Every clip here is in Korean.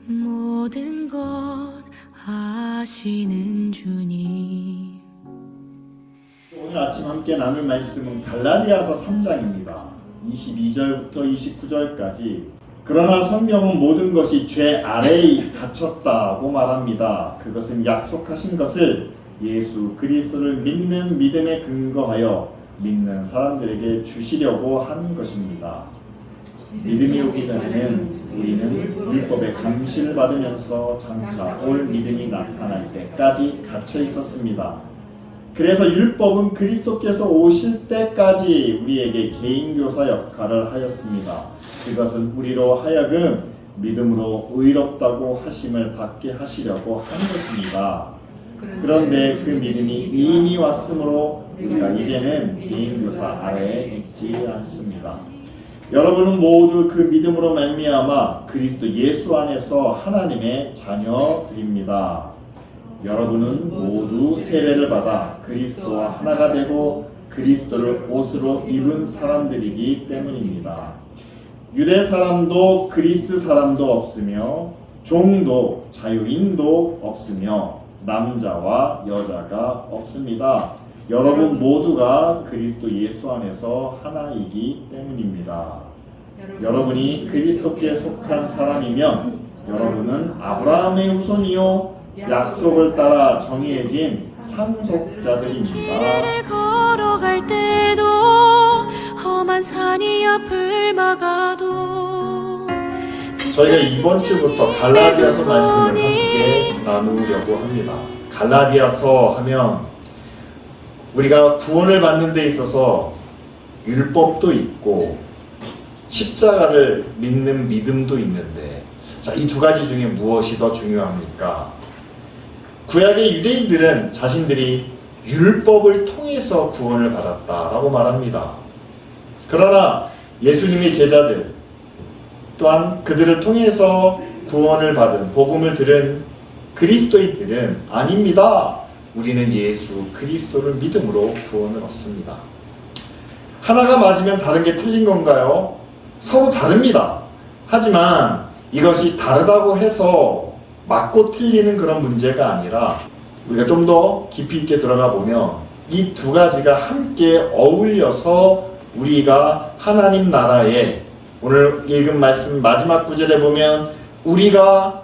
모든 것 아시는 주님. 오늘 아침 함께 나눌 말씀은 갈라디아서 3장입니다. 22절부터 29절까지. 그러나 성경은 모든 것이 죄 아래에 갇혔다고 말합니다. 그것은 약속하신 것을 예수 그리스도를 믿는 믿음에 근거하여 믿는 사람들에게 주시려고 한 것입니다. 믿음이 오기 전에는 우리는 율법의 감시를 받으면서 장차 올 믿음이 나타날 때까지 갇혀 있었습니다. 그래서 율법은 그리스도께서 오실 때까지 우리에게 개인교사 역할을 하였습니다. 그것은 우리로 하여금 믿음으로 의롭다고 하심을 받게 하시려고 한 것입니다. 그런데 그 믿음이 이미 왔으므로 우리가 이제는 개인교사 아래에 있지 않습니다. 여러분은 모두 그 믿음으로 말미암아 그리스도 예수 안에서 하나님의 자녀들입니다. 여러분은 모두 세례를 받아 그리스도와 하나가 되고 그리스도를 옷으로 입은 사람들이기 때문입니다. 유대 사람도 그리스 사람도 없으며 종도 자유인도 없으며 남자와 여자가 없습니다. 여러분 모두가 그리스도 예수 안에서 하나이기 때문입니다. 여러분이 그리스도께 속한 사람이면 여러분은 아브라함의 후손이요 약속을 따라 정해진 상속자들입니다. 길을 걸어갈 때도 험한 산이 앞을 막아도 저희가 이번 주부터 갈라디아서 말씀을 함께 나누려고 합니다. 갈라디아서 하면 우리가 구원을 받는 데 있어서 율법도 있고 십자가를 믿는 믿음도 있는데, 자, 이 두 가지 중에 무엇이 더 중요합니까? 구약의 유대인들은 자신들이 율법을 통해서 구원을 받았다라고 말합니다. 그러나 예수님의 제자들 또한 그들을 통해서 구원을 받은 복음을 들은 그리스도인들은 아닙니다. 우리는 예수 그리스도를 믿음으로 구원을 얻습니다. 하나가 맞으면 다른 게 틀린 건가요? 서로 다릅니다. 하지만 이것이 다르다고 해서 맞고 틀리는 그런 문제가 아니라 우리가 좀 더 깊이 있게 들어가 보면 이 두 가지가 함께 어울려서 우리가 하나님 나라에, 오늘 읽은 말씀 마지막 구절에 보면 우리가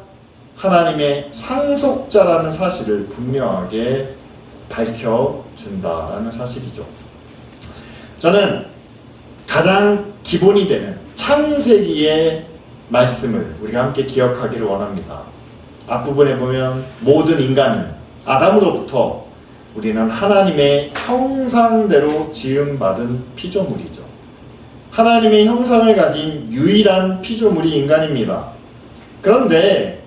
하나님의 상속자라는 사실을 분명하게 밝혀준다라는 사실이죠. 저는 가장 기본이 되는 창세기의 말씀을 우리가 함께 기억하기를 원합니다. 앞부분에 보면 모든 인간은 아담으로부터 우리는 하나님의 형상대로 지음받은 피조물이죠. 하나님의 형상을 가진 유일한 피조물이 인간입니다. 그런데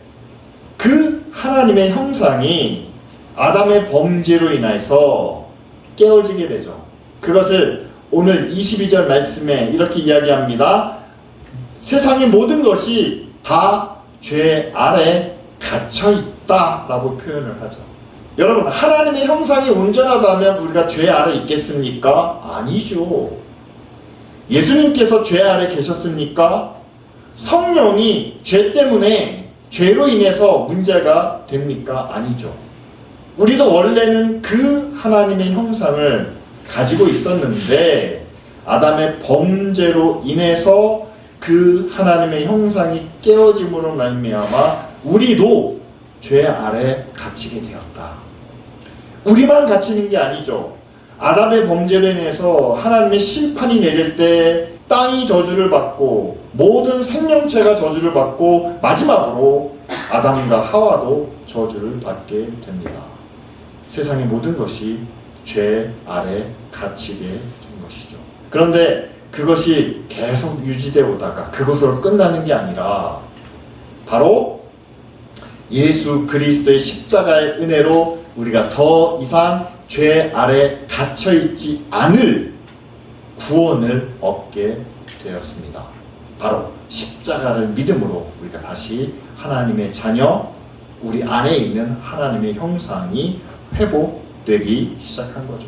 그 하나님의 형상이 아담의 범죄로 인해서 깨어지게 되죠. 그것을 오늘 22절 말씀에 이렇게 이야기합니다. 세상의 모든 것이 다 죄 아래 갇혀있다 라고 표현을 하죠. 여러분, 하나님의 형상이 온전하다면 우리가 죄 아래 있겠습니까? 아니죠. 예수님께서 죄 아래 계셨습니까? 성령이 죄 때문에 죄로 인해서 문제가 됩니까? 아니죠. 우리도 원래는 그 하나님의 형상을 가지고 있었는데 아담의 범죄로 인해서 그 하나님의 형상이 깨어짐으로 말미암아 우리도 죄 아래 갇히게 되었다. 우리만 갇히는 게 아니죠. 아담의 범죄로 인해서 하나님의 심판이 내릴 때 땅이 저주를 받고 모든 생명체가 저주를 받고 마지막으로 아담과 하와도 저주를 받게 됩니다. 세상의 모든 것이 죄 아래 갇히게 된 것이죠. 그런데 그것이 계속 유지되어 오다가 그것으로 끝나는 게 아니라 바로 예수 그리스도의 십자가의 은혜로 우리가 더 이상 죄 아래 갇혀있지 않을 구원을 얻게 되었습니다. 바로 십자가를 믿음으로 우리가 다시 하나님의 자녀, 우리 안에 있는 하나님의 형상이 회복되기 시작한 거죠.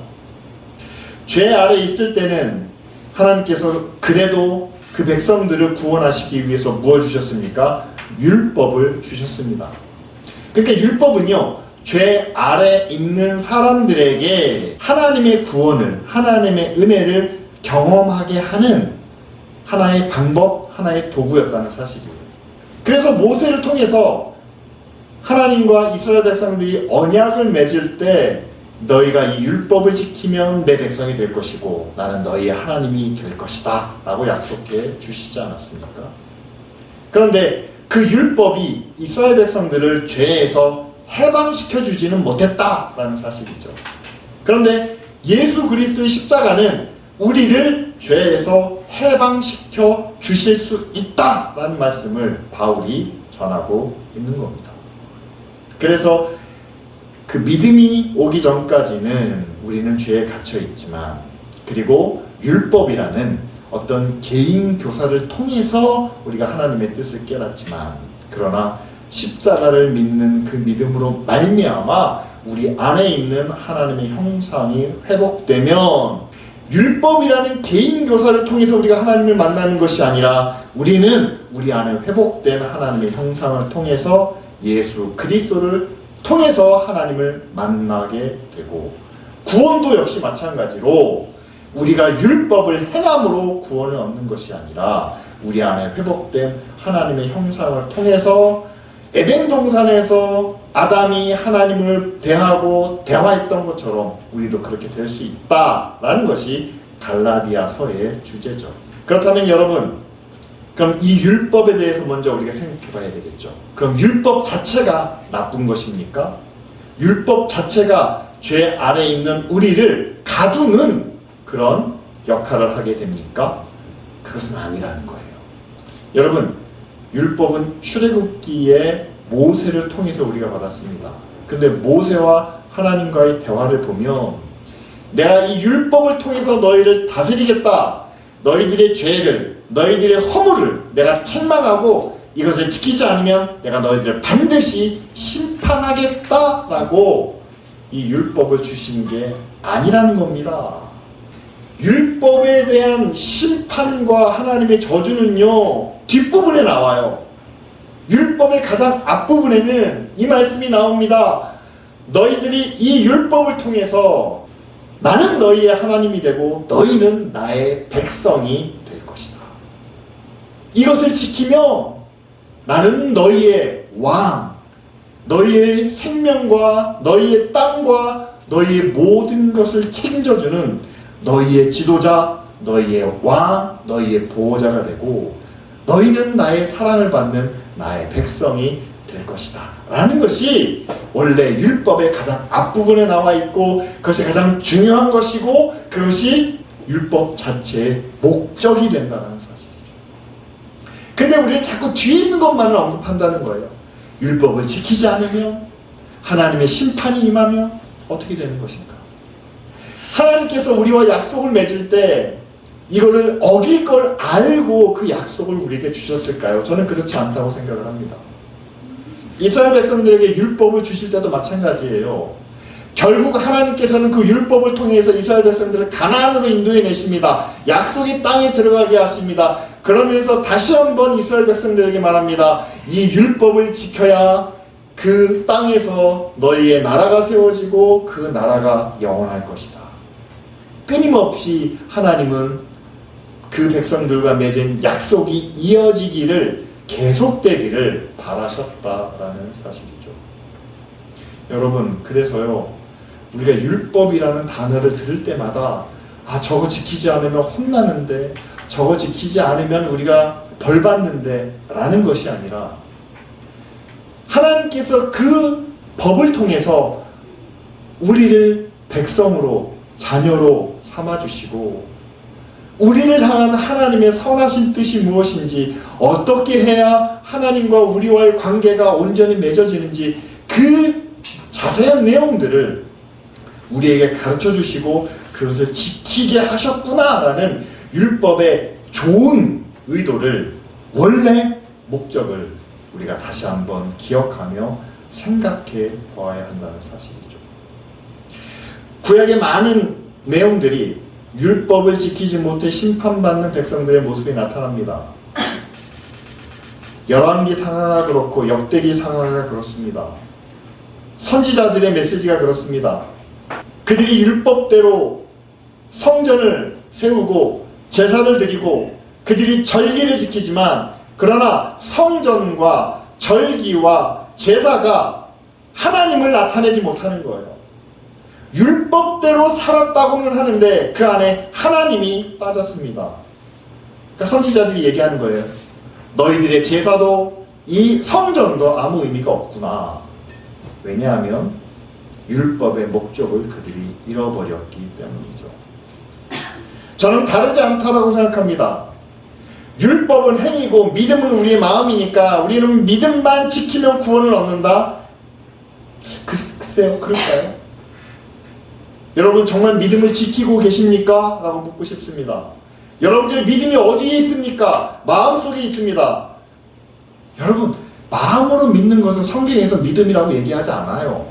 죄 아래 있을 때는 하나님께서 그래도 그 백성들을 구원하시기 위해서 무엇 주셨습니까? 율법을 주셨습니다. 그러니까 율법은요, 죄 아래 있는 사람들에게 하나님의 구원을, 하나님의 은혜를 경험하게 하는 하나의 방법, 하나의 도구였다는 사실이에요. 그래서 모세를 통해서 하나님과 이스라엘 백성들이 언약을 맺을 때 너희가 이 율법을 지키면 내 백성이 될 것이고 나는 너희의 하나님이 될 것이다 라고 약속해 주시지 않았습니까? 그런데 그 율법이 이스라엘 백성들을 죄에서 해방시켜 주지는 못했다라는 사실이죠. 그런데 예수 그리스도의 십자가는 우리를 죄에서 해방시켜 주실 수 있다라는 말씀을 바울이 전하고 있는 겁니다. 그래서 그 믿음이 오기 전까지는 우리는 죄에 갇혀 있지만, 그리고 율법이라는 어떤 개인 교사를 통해서 우리가 하나님의 뜻을 깨닫지만, 그러나 십자가를 믿는 그 믿음으로 말미암아 우리 안에 있는 하나님의 형상이 회복되면, 율법이라는 개인 교사를 통해서 우리가 하나님을 만나는 것이 아니라 우리는 우리 안에 회복된 하나님의 형상을 통해서 예수 그리스도를 통해서 하나님을 만나게 되고, 구원도 역시 마찬가지로 우리가 율법을 행함으로 구원을 얻는 것이 아니라 우리 안에 회복된 하나님의 형상을 통해서 에덴 동산에서 아담이 하나님을 대하고 대화했던 것처럼 우리도 그렇게 될 수 있다라는 것이 갈라디아서의 주제죠. 그렇다면 여러분, 그럼 이 율법에 대해서 먼저 우리가 생각해 봐야 되겠죠. 그럼 율법 자체가 나쁜 것입니까? 율법 자체가 죄 아래에 있는 우리를 가두는 그런 역할을 하게 됩니까? 그것은 아니라는 거예요. 여러분, 율법은 출애굽기에 모세를 통해서 우리가 받았습니다. 근데 모세와 하나님과의 대화를 보면 내가 이 율법을 통해서 너희를 다스리겠다. 너희들의 죄를, 너희들의 허물을 내가 책망하고 이것을 지키지 않으면 내가 너희들을 반드시 심판하겠다라고 이 율법을 주신 게 아니라는 겁니다. 율법에 대한 심판과 하나님의 저주는요, 뒷부분에 나와요. 율법의 가장 앞부분에는 이 말씀이 나옵니다. 너희들이 이 율법을 통해서 나는 너희의 하나님이 되고 너희는 나의 백성이 될 것이다. 이것을 지키며 나는 너희의 왕, 너희의 생명과 너희의 땅과 너희의 모든 것을 책임져주는 너희의 지도자, 너희의 왕, 너희의 보호자가 되고 너희는 나의 사랑을 받는 나의 백성이 될 것이다 라는 것이 원래 율법의 가장 앞부분에 나와 있고, 그것이 가장 중요한 것이고 그것이 율법 자체의 목적이 된다는 사실이죠. 근데 우리는 자꾸 뒤에 있는 것만을 언급한다는 거예요. 율법을 지키지 않으면 하나님의 심판이 임하면 어떻게 되는 것인가? 하나님께서 우리와 약속을 맺을 때 이거를 어길 걸 알고 그 약속을 우리에게 주셨을까요? 저는 그렇지 않다고 생각을 합니다. 이스라엘 백성들에게 율법을 주실 때도 마찬가지예요. 결국 하나님께서는 그 율법을 통해서 이스라엘 백성들을 가나안으로 인도해 내십니다. 약속의 땅에 들어가게 하십니다. 그러면서 다시 한번 이스라엘 백성들에게 말합니다. 이 율법을 지켜야 그 땅에서 너희의 나라가 세워지고 그 나라가 영원할 것이다. 끊임없이 하나님은 그 백성들과 맺은 약속이 이어지기를, 계속되기를 바라셨다라는 사실이죠. 여러분, 그래서요, 우리가 율법이라는 단어를 들을 때마다 저거 지키지 않으면 혼나는데, 저거 지키지 않으면 우리가 벌 받는데 라는 것이 아니라, 하나님께서 그 법을 통해서 우리를 백성으로, 자녀로 삼아주시고 우리를 향한 하나님의 선하신 뜻이 무엇인지, 어떻게 해야 하나님과 우리와의 관계가 온전히 맺어지는지 그 자세한 내용들을 우리에게 가르쳐 주시고 그것을 지키게 하셨구나라는 율법의 좋은 의도를, 원래 목적을 우리가 다시 한번 기억하며 생각해 보아야 한다는 사실이죠. 구약의 많은 내용들이 율법을 지키지 못해 심판받는 백성들의 모습이 나타납니다. 열왕기상하가 그렇고 역대기상하가 그렇습니다. 선지자들의 메시지가 그렇습니다. 그들이 율법대로 성전을 세우고 제사를 드리고 그들이 절기를 지키지만 그러나 성전과 절기와 제사가 하나님을 나타내지 못하는 거예요. 율법대로 살았다고는 하는데 그 안에 하나님이 빠졌습니다. 그러니까 선지자들이 얘기하는 거예요. 너희들의 제사도 이 성전도 아무 의미가 없구나. 왜냐하면 율법의 목적을 그들이 잃어버렸기 때문이죠. 저는 다르지 않다라고 생각합니다. 율법은 행위고 믿음은 우리의 마음이니까 우리는 믿음만 지키면 구원을 얻는다? 글쎄요, 그럴까요? 여러분 정말 믿음을 지키고 계십니까? 라고 묻고 싶습니다. 여러분들의 믿음이 어디에 있습니까? 마음속에 있습니다. 여러분, 마음으로 믿는 것은 성경에서 믿음이라고 얘기하지 않아요.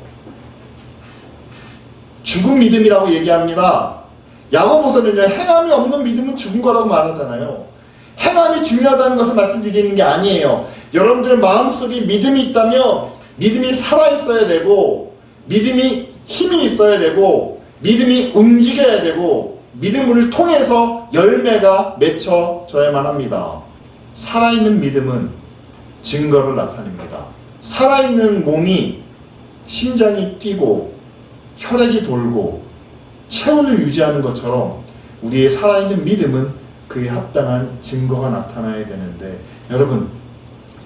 죽은 믿음이라고 얘기합니다. 야고보서는요, 행함이 없는 믿음은 죽은 거라고 말하잖아요. 행함이 중요하다는 것을 말씀드리는 게 아니에요. 여러분들의 마음속에 믿음이 있다면 믿음이 살아있어야 되고 믿음이 힘이 있어야 되고 믿음이 움직여야 되고 믿음을 통해서 열매가 맺혀져야만 합니다. 살아있는 믿음은 증거를 나타냅니다. 살아있는 몸이 심장이 뛰고 혈액이 돌고 체온을 유지하는 것처럼 우리의 살아있는 믿음은 그에 합당한 증거가 나타나야 되는데 여러분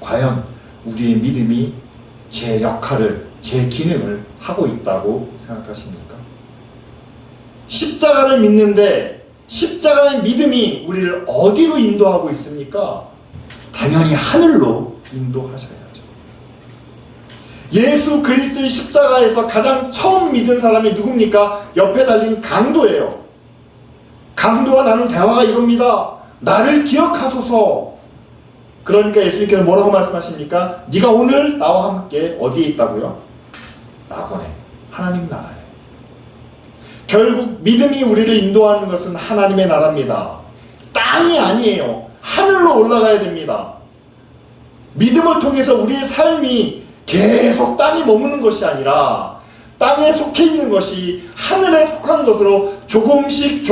과연 우리의 믿음이 제 역할을 제 기능을 하고 있다고 생각하십니까? 십자가를 믿는데 십자가의 믿음이 우리를 어디로 인도하고 있습니까? 당연히 하늘로 인도하셔야죠. 예수 그리스도의 십자가에서 가장 처음 믿은 사람이 누굽니까? 옆에 달린 강도예요. 강도와 나눈 대화가 이겁니다. 나를 기억하소서. 그러니까 예수님께서 뭐라고 말씀하십니까? 네가 오늘 나와 함께 어디에 있다고요? 낙원에, 하나님 나라에. 결국 믿음이 우리를 인도하는 것은 하나님의 나라입니다. 땅이 아니에요. 하늘로 올라가야 됩니다. 믿음을 통해서 우리의 삶이 계속 땅에 머무는 것이 아니라 땅에 속해 있는 것이 하늘에 속한 것으로 조금씩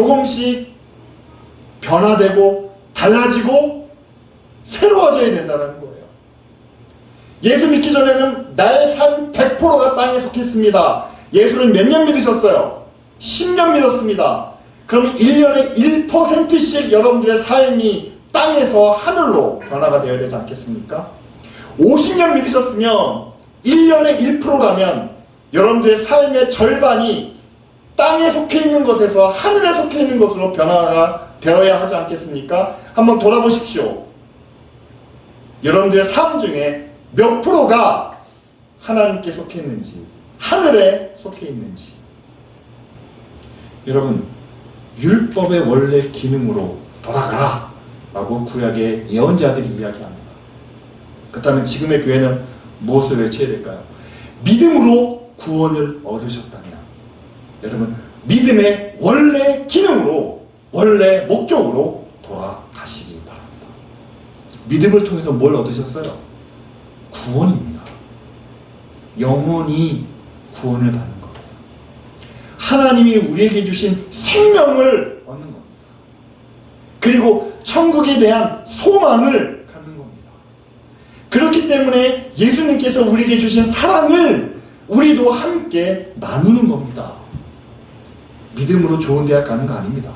변화되고 달라지고 새로워져야 된다는 거예요. 예수 믿기 전에는 나의 삶 100%가 땅에 속했습니다. 예수를 몇 년 믿으셨어요? 10년 믿었습니다. 그러면 1년에 1%씩 여러분들의 삶이 땅에서 하늘로 변화가 되어야 되지 않겠습니까? 50년 믿으셨으면 1년에 1%라면 여러분들의 삶의 절반이 땅에 속해 있는 것에서 하늘에 속해 있는 것으로 변화가 되어야 하지 않겠습니까? 한번 돌아보십시오. 여러분들의 삶 중에 몇 프로가 하나님께 속해 있는지, 하늘에 속해 있는지. 여러분, 율법의 원래 기능으로 돌아가라 라고 구약의 예언자들이 이야기합니다. 그렇다면 지금의 교회는 무엇을 외쳐야 될까요? 믿음으로 구원을 얻으셨다면 여러분 믿음의 원래 기능으로 원래 목적으로 돌아가시기 바랍니다. 믿음을 통해서 뭘 얻으셨어요? 구원입니다. 영원히 구원을 받는 겁니다. 하나님이 우리에게 주신 생명을 얻는 겁니다. 그리고 천국에 대한 소망을 갖는 겁니다. 그렇기 때문에 예수님께서 우리에게 주신 사랑을 우리도 함께 나누는 겁니다. 믿음으로 좋은 대학 가는 거 아닙니다.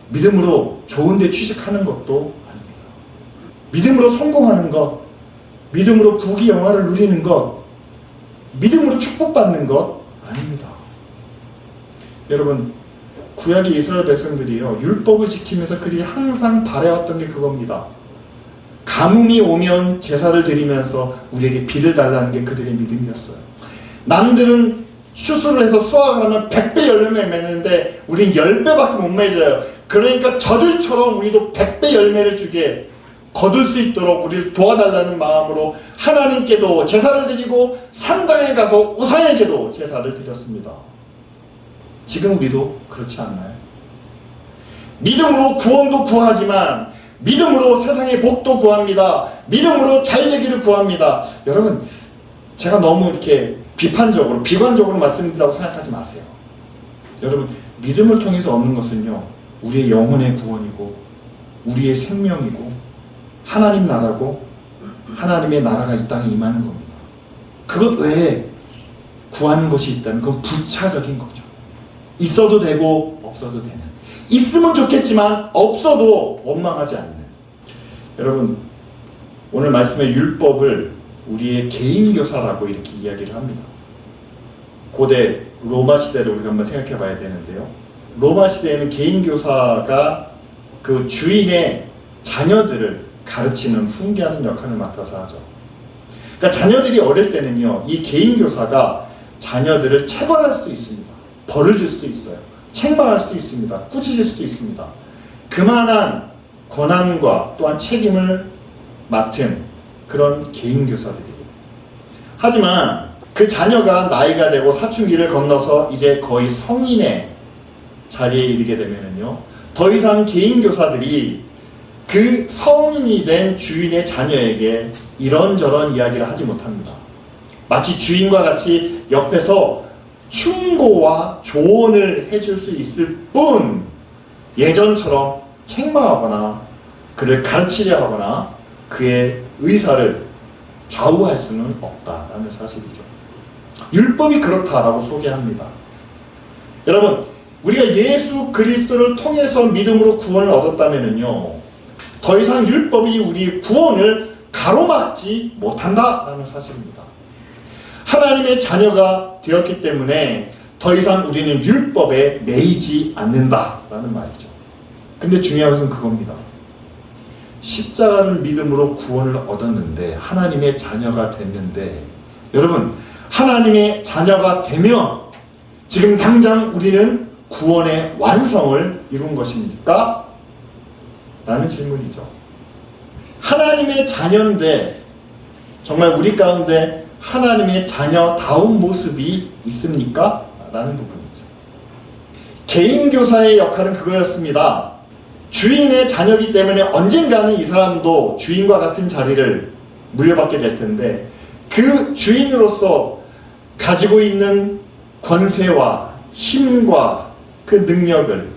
믿음으로 좋은 데 취직하는 것도 아닙니다. 믿음으로 성공하는 것, 믿음으로 부귀 영화를 누리는 것, 믿음으로 축복받는 것 아닙니다. 여러분, 구약의 이스라엘 백성들이요, 율법을 지키면서 그들이 항상 바라왔던 게 그겁니다. 가뭄이 오면 제사를 드리면서 우리에게 비를 달라는 게 그들의 믿음이었어요. 남들은 추수를 해서 수확을 하면 100배 열매를 맺는데 우린 10배밖에 못 맺어요. 그러니까 저들처럼 우리도 100배 열매를 주게 거둘 수 있도록 우리를 도와달라는 마음으로 하나님께도 제사를 드리고 산당에 가서 우상에게도 제사를 드렸습니다. 지금 우리도 그렇지 않나요? 믿음으로 구원도 구하지만 믿음으로 세상의 복도 구합니다. 믿음으로 잘되기를 구합니다. 여러분, 제가 너무 이렇게 비판적으로, 비관적으로 말씀드린다고 생각하지 마세요. 여러분, 믿음을 통해서 얻는 것은요, 우리의 영혼의 구원이고, 우리의 생명이고, 하나님 나라고, 하나님의 나라가 이 땅에 임하는 겁니다. 그것 외에 구하는 것이 있다면 그건 부차적인 거죠. 있어도 되고 없어도 되는, 있으면 좋겠지만 없어도 원망하지 않는. 여러분, 오늘 말씀의 율법을 우리의 개인교사라고 이렇게 이야기를 합니다. 고대 로마 시대를 우리가 한번 생각해 봐야 되는데요, 로마 시대에는 개인교사가 그 주인의 자녀들을 가르치는, 훈계하는 역할을 맡아서 하죠. 그러니까 자녀들이 어릴 때는요, 이 개인교사가 자녀들을 체벌할 수도 있습니다. 벌을 줄 수도 있어요. 책망할 수도 있습니다. 꾸짖을 수도 있습니다. 그만한 권한과 또한 책임을 맡은 그런 개인교사들이에요. 하지만 그 자녀가 나이가 되고 사춘기를 건너서 이제 거의 성인의 자리에 이르게 되면은요, 더 이상 개인교사들이 그 성인이 된 주인의 자녀에게 이런저런 이야기를 하지 못합니다. 마치 주인과 같이 옆에서 충고와 조언을 해줄 수 있을 뿐, 예전처럼 책망하거나 그를 가르치려 하거나 그의 의사를 좌우할 수는 없다라는 사실이죠. 율법이 그렇다라고 소개합니다. 여러분, 우리가 예수 그리스도를 통해서 믿음으로 구원을 얻었다면요, 더 이상 율법이 우리 구원을 가로막지 못한다라는 사실입니다. 하나님의 자녀가 되었기 때문에 더 이상 우리는 율법에 매이지 않는다라는 말이죠. 근데 중요한 것은 그겁니다. 십자가를 믿음으로 구원을 얻었는데, 하나님의 자녀가 됐는데, 여러분, 하나님의 자녀가 되면 지금 당장 우리는 구원의 완성을 이룬 것입니까? 라는 질문이죠. 하나님의 자녀인데 정말 우리 가운데 하나님의 자녀다운 모습이 있습니까? 라는 부분이죠. 개인교사의 역할은 그거였습니다. 주인의 자녀이기 때문에 언젠가는 이 사람도 주인과 같은 자리를 물려받게 될 텐데, 그 주인으로서 가지고 있는 권세와 힘과 그 능력을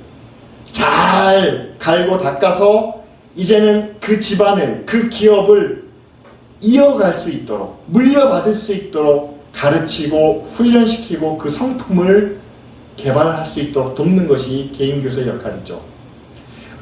잘 갈고 닦아서 이제는 그 집안을, 그 기업을 이어갈 수 있도록, 물려받을 수 있도록 가르치고 훈련시키고 그 성품을 개발할 수 있도록 돕는 것이 개인교사의 역할이죠.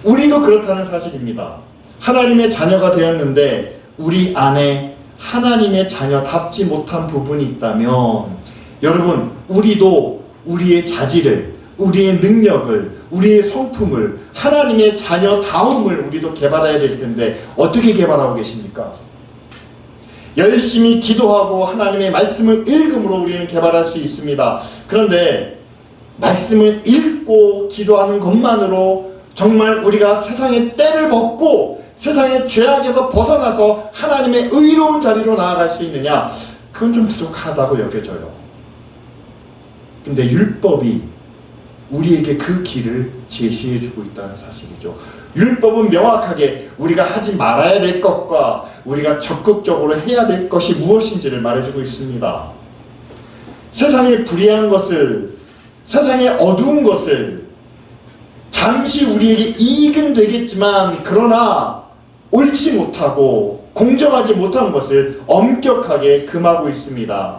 우리도 그렇다는 사실입니다. 하나님의 자녀가 되었는데 우리 안에 하나님의 자녀답지 못한 부분이 있다면, 여러분, 우리도 우리의 자질을, 우리의 능력을, 우리의 성품을, 하나님의 자녀다움을 우리도 개발해야 될 텐데 어떻게 개발하고 계십니까? 열심히 기도하고 하나님의 말씀을 읽음으로 우리는 개발할 수 있습니다. 그런데 말씀을 읽고 기도하는 것만으로 정말 우리가 세상의 때를 벗고 세상의 죄악에서 벗어나서 하나님의 의로운 자리로 나아갈 수 있느냐? 그건 좀 부족하다고 여겨져요. 근데 율법이 우리에게 그 길을 제시해주고 있다는 사실이죠. 율법은 명확하게 우리가 하지 말아야 될 것과 우리가 적극적으로 해야 될 것이 무엇인지를 말해주고 있습니다. 세상의 불의한 것을, 세상의 어두운 것을, 잠시 우리에게 이익은 되겠지만 그러나 옳지 못하고 공정하지 못한 것을 엄격하게 금하고 있습니다.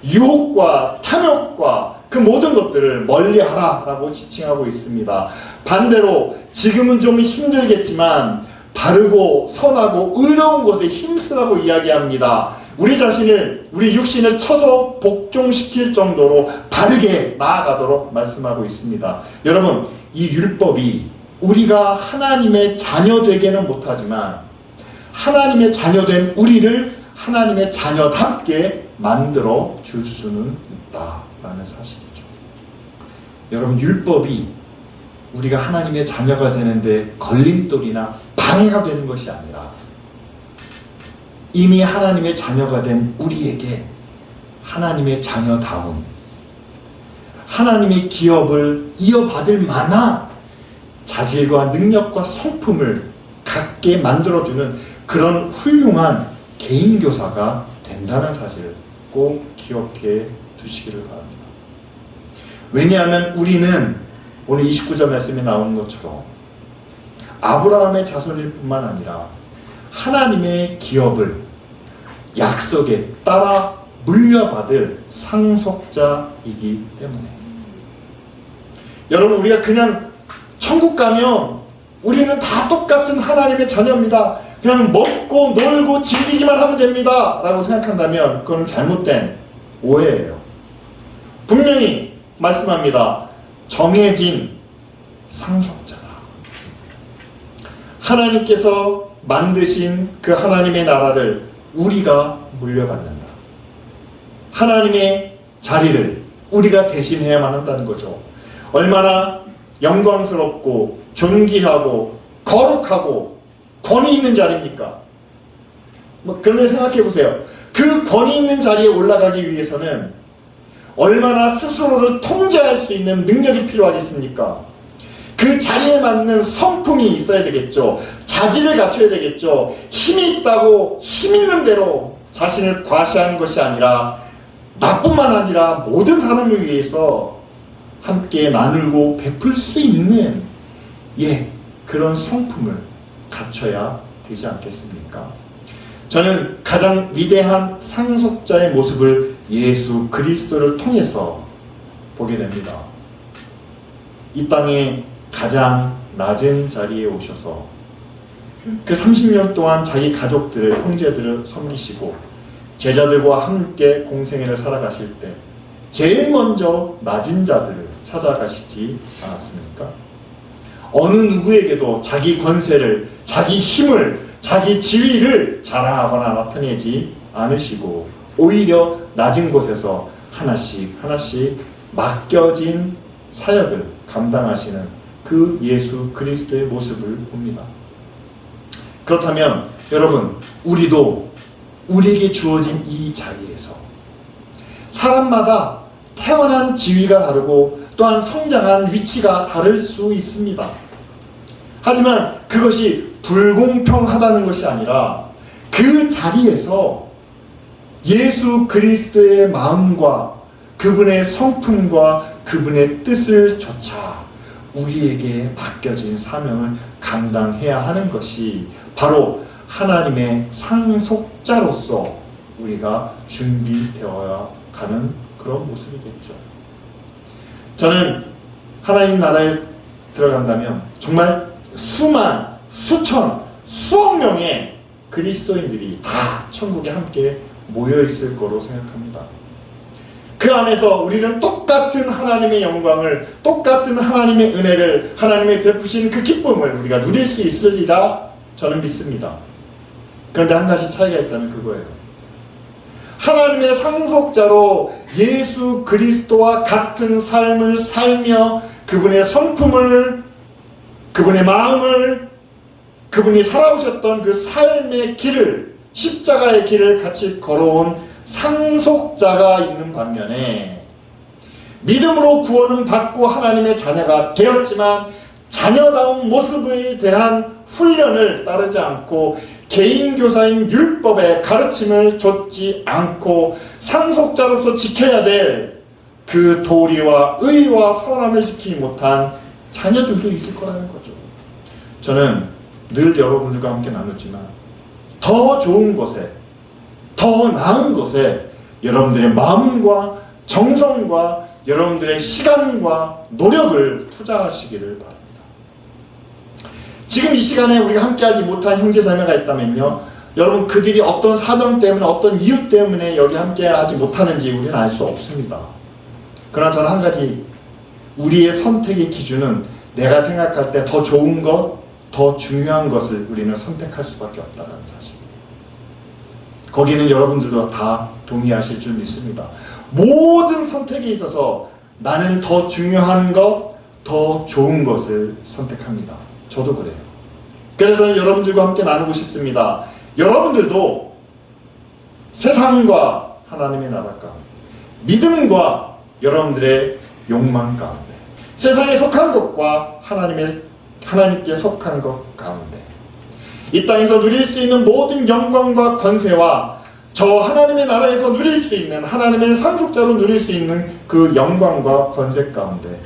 유혹과 탐욕과 그 모든 것들을 멀리하라 라고 지칭하고 있습니다. 반대로 지금은 좀 힘들겠지만 바르고 선하고 의로운 것에 힘쓰라고 이야기합니다. 우리 자신을, 우리 육신을 쳐서 복종시킬 정도로 바르게 나아가도록 말씀하고 있습니다. 여러분, 이 율법이 우리가 하나님의 자녀 되게는 못하지만 하나님의 자녀된 우리를 하나님의 자녀답게 만들어 줄 수는 있다라는 사실이죠. 여러분, 율법이 우리가 하나님의 자녀가 되는데 걸림돌이나 방해가 되는 것이 아니라 이미 하나님의 자녀가 된 우리에게 하나님의 자녀다운, 하나님의 기업을 이어받을 만한 자질과 능력과 성품을 갖게 만들어주는 그런 훌륭한 개인교사가 된다는 사실을 꼭 기억해 두시기를 바랍니다. 왜냐하면 우리는 오늘 29절 말씀에 나오는 것처럼 아브라함의 자손일 뿐만 아니라 하나님의 기업을 약속에 따라 물려받을 상속자이기 때문에 여러분, 우리가 그냥 천국 가면 우리는 다 똑같은 하나님의 자녀입니다, 그냥 먹고 놀고 즐기기만 하면 됩니다 라고 생각한다면 그건 잘못된 오해예요. 분명히 말씀합니다. 정해진 상속자다. 하나님께서 만드신 그 하나님의 나라를 우리가 물려받는다. 하나님의 자리를 우리가 대신해야만 한다는 거죠. 얼마나 영광스럽고 존귀하고 거룩하고 권위 있는 자리입니까? 그런데 생각해 보세요. 그 권위 있는 자리에 올라가기 위해서는 얼마나 스스로를 통제할 수 있는 능력이 필요하겠습니까? 그 자리에 맞는 성품이 있어야 되겠죠. 자질을 갖춰야 되겠죠. 힘이 있다고 힘 있는 대로 자신을 과시하는 것이 아니라 나뿐만 아니라 모든 사람을 위해서 함께 나누고 베풀 수 있는 그런 성품을 갖춰야 되지 않겠습니까? 저는 가장 위대한 상속자의 모습을 예수 그리스도를 통해서 보게 됩니다. 이 땅에 가장 낮은 자리에 오셔서 그 30년 동안 자기 가족들을, 형제들을 섬기시고 제자들과 함께 공생애를 살아가실 때 제일 먼저 낮은 자들을 찾아가시지 않았습니까? 어느 누구에게도 자기 권세를, 자기 힘을, 자기 지위를 자랑하거나 나타내지 않으시고 오히려 낮은 곳에서 하나씩 하나씩 맡겨진 사역을 감당하시는 그 예수 그리스도의 모습을 봅니다. 그렇다면 여러분, 우리도 우리에게 주어진 이 자리에서 사람마다 태어난 지위가 다르고 또한 성장한 위치가 다를 수 있습니다. 하지만 그것이 불공평하다는 것이 아니라 그 자리에서 예수 그리스도의 마음과 그분의 성품과 그분의 뜻을 조차 우리에게 맡겨진 사명을 감당해야 하는 것이 바로 하나님의 상속자로서 우리가 준비되어야 가는 그런 모습이겠죠. 저는 하나님 나라에 들어간다면 정말 수만, 수천, 수억 명의 그리스도인들이 다 천국에 함께 모여 있을 거로 생각합니다. 그 안에서 우리는 똑같은 하나님의 영광을, 똑같은 하나님의 은혜를, 하나님의 베푸신 그 기쁨을 우리가 누릴 수 있으리라 저는 믿습니다. 그런데 한 가지 차이가 있다면 그거예요. 하나님의 상속자로 예수 그리스도와 같은 삶을 살며 그분의 성품을, 그분의 마음을, 그분이 살아오셨던 그 삶의 길을, 십자가의 길을 같이 걸어온 상속자가 있는 반면에 믿음으로 구원은 받고 하나님의 자녀가 되었지만 자녀다운 모습에 대한 훈련을 따르지 않고 개인교사인 율법의 가르침을 좇지 않고 상속자로서 지켜야 될 그 도리와 의와 선함을 지키지 못한 자녀들도 있을 거라는 거죠. 저는 늘 여러분들과 함께 나눴지만 더 좋은 것에, 더 나은 것에 여러분들의 마음과 정성과 여러분들의 시간과 노력을 투자하시기를 바랍니다. 지금 이 시간에 우리가 함께하지 못한 형제자매가 있다면요, 여러분 그들이 어떤 사정 때문에, 어떤 이유 때문에 여기 함께하지 못하는지 우리는 알 수 없습니다. 그러나 저는 한 가지, 우리의 선택의 기준은 내가 생각할 때 더 좋은 것, 더 중요한 것을 우리는 선택할 수밖에 없다는 사실. 거기는 여러분들도 다 동의하실 줄 믿습니다. 모든 선택에 있어서 나는 더 중요한 것, 더 좋은 것을 선택합니다. 저도 그래요. 그래서 여러분들과 함께 나누고 싶습니다. 여러분들도 세상과 하나님의 나라 가운데, 믿음과 여러분들의 욕망 가운데, 세상에 속한 것과 하나님께 속한 것 가운데, 이 땅에서 누릴 수 있는 모든 영광과 권세와 저 하나님의 나라에서 누릴 수 있는, 하나님의 상속자로 누릴 수 있는 그 영광과 권세 가운데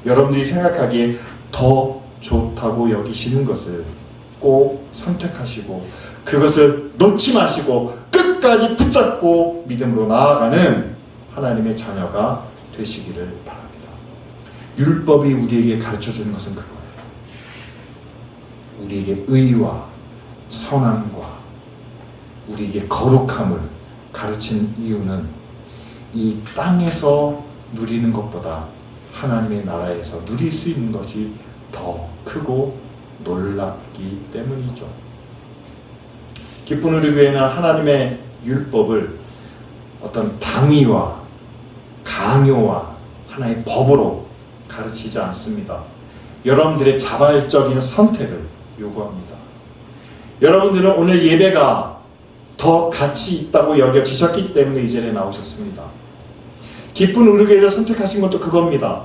여러분들이 생각하기에 더 좋다고 여기시는 것을 꼭 선택하시고 그것을 놓지 마시고 끝까지 붙잡고 믿음으로 나아가는 하나님의 자녀가 되시기를 바랍니다. 율법이 우리에게 가르쳐주는 것은 그거예요. 우리에게 의와 선함과 우리에게 거룩함을 가르치는 이유는 이 땅에서 누리는 것보다 하나님의 나라에서 누릴 수 있는 것이 더 크고 놀랍기 때문이죠. 기쁜 우리 교회는 하나님의 율법을 어떤 당위와 강요와 하나의 법으로 가르치지 않습니다. 여러분들의 자발적인 선택을 요구합니다. 여러분들은 오늘 예배가 더 가치 있다고 여겨지셨기 때문에 이 자리에 나오셨습니다. 기쁜 우리 교회를 선택하신 것도 그겁니다.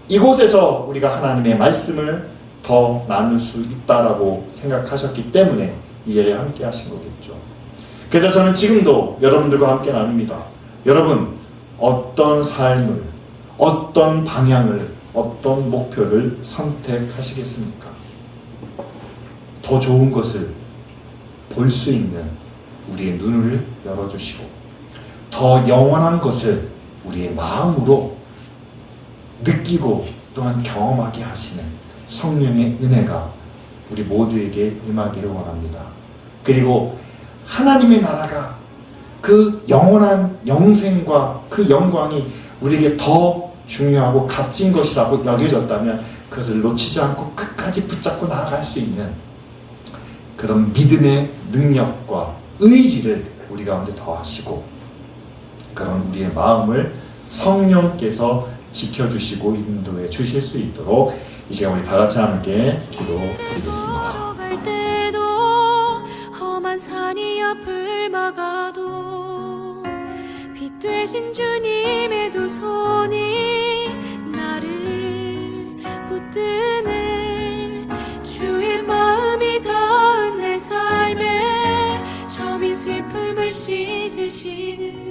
이곳에서 우리가 하나님의 말씀을 더 나눌 수 있다라고 생각하셨기 때문에 이 자리에 함께 하신 거겠죠. 그래서 저는 지금도 여러분들과 함께 나눕니다. 여러분, 어떤 삶을, 어떤 방향을, 어떤 목표를 선택하시겠습니까? 더 좋은 것을 볼 수 있는 우리의 눈을 열어주시고 더 영원한 것을 우리의 마음으로 느끼고 또한 경험하게 하시는 성령의 은혜가 우리 모두에게 임하기를 원합니다. 그리고 하나님의 나라가 그 영원한 영생과 그 영광이 우리에게 더 중요하고 값진 것이라고 여겨졌다면 그것을 놓치지 않고 끝까지 붙잡고 나아갈 수 있는 그런 믿음의 능력과 의지를 우리 가운데 더하시고 그런 우리의 마음을 성령께서 지켜주시고 인도해 주실 수 있도록 이 시간 우리 다 같이 함께 기도드리겠습니다. 걸어갈 때도 험한 산이 앞을 막아도 빛 되신 주님의 두 손이 나를 붙드네. 주의 마음이 닿은 내 삶에 점인 슬픔을 씻으시는